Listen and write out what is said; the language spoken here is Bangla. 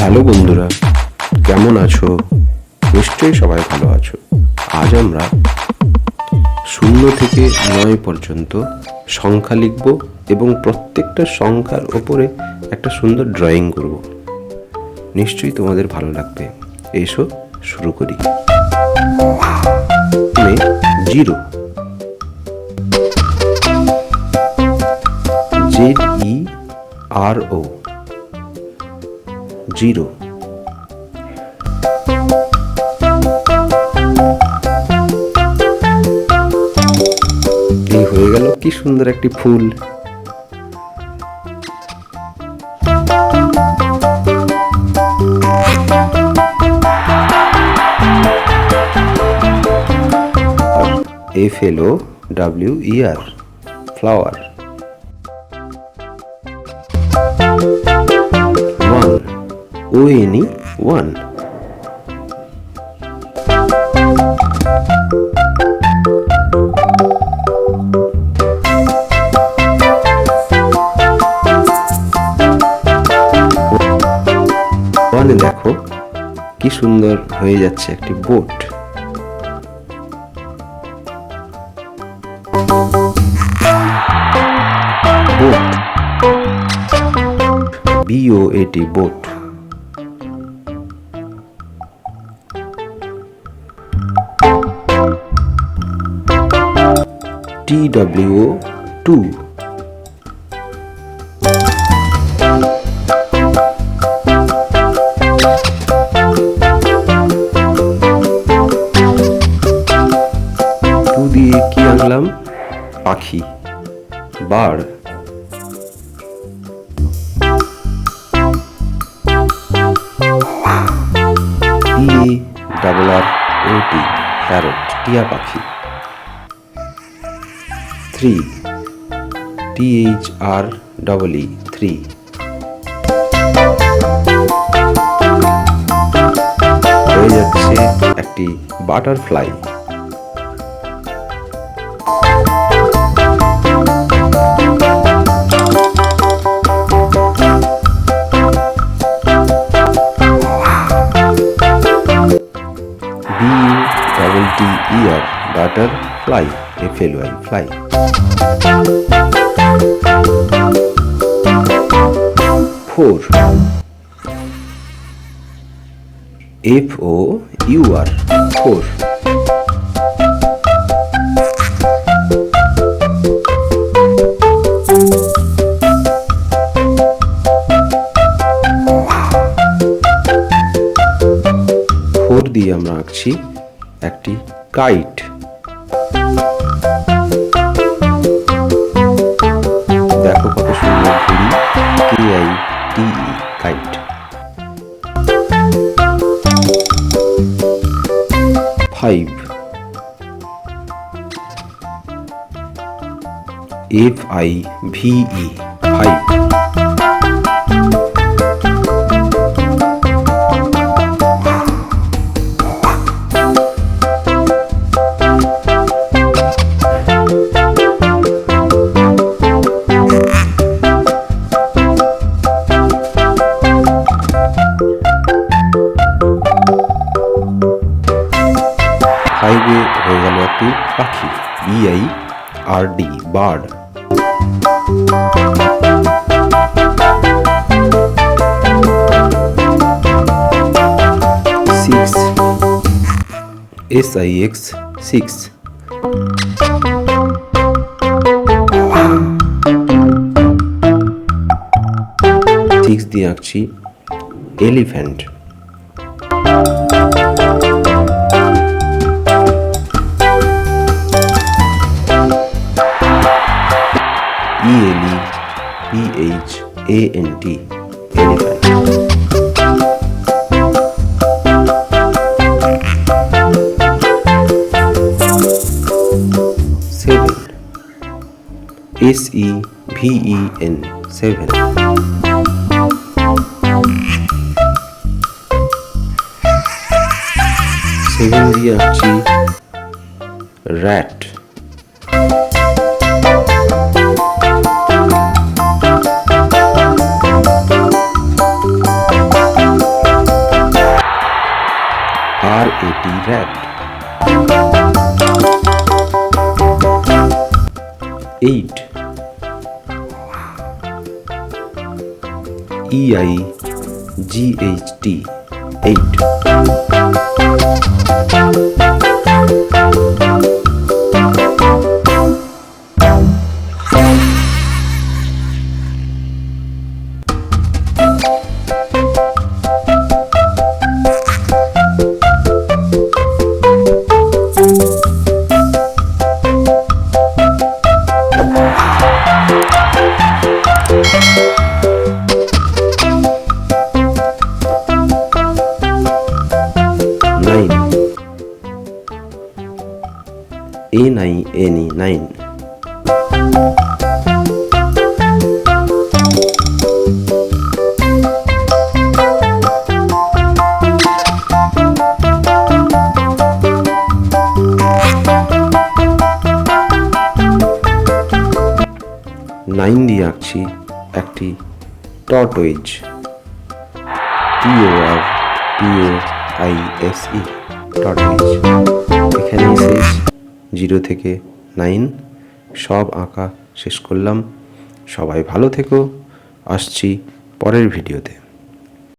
হ্যালো বন্ধুরা, কেমন আছো? নিশ্চয়ই সবাই ভালো আছো। আজ আমরা 0 থেকে 9 পর্যন্ত সংখ্যা লিখব এবং প্রত্যেকটা সংখ্যার ওপরে একটা সুন্দর ড্রয়িং করব। নিশ্চয়ই তোমাদের ভালো লাগবে। এসো শুরু করি। 0 ZERO 0 এই হয়ে গেল কি সুন্দর একটি ফুল। FLOWER flower. 1 ONE 1 দেখো কি সুন্দর হয়ে যাচ্ছে একটি বোট। BOAT boat. TWO 2 দিয়ে কি আনলাম? পাখি, বার্ড। PARROT প্যারট, টিয়া পাখি। 3 THREE 3 হয়ে যাচ্ছে একটি butterfly. BUTTER butterfly, FLY fly. 4 FOUR 4 দিয়ে আমরা আঁকছি একটি কাইট। দেখো কত সুন্দর ঘুড়ি, KITE কাইট। 5 FIVE 5 হয়ে গেল একটি পাখি, BIRD বার্ড। 6 SIX 6 দিয়ে আঁকছি এলিফ্যান্ট। ELEPHANT elephant। 7 SEVEN 7 দিয়ে আঁকছি র্যাট। rat. 8. EIGHT. 8. 9. ANINE. 9. 9 দিয়ে আঁকছি একটি টর্টয়েজ, TORTOISE, টর্টয়েজ। এখানেই শেষ। 0 থেকে 9 সব আঁকা শেষ করলাম। সবাই ভালো থেকো, আসছি পরের ভিডিওতে।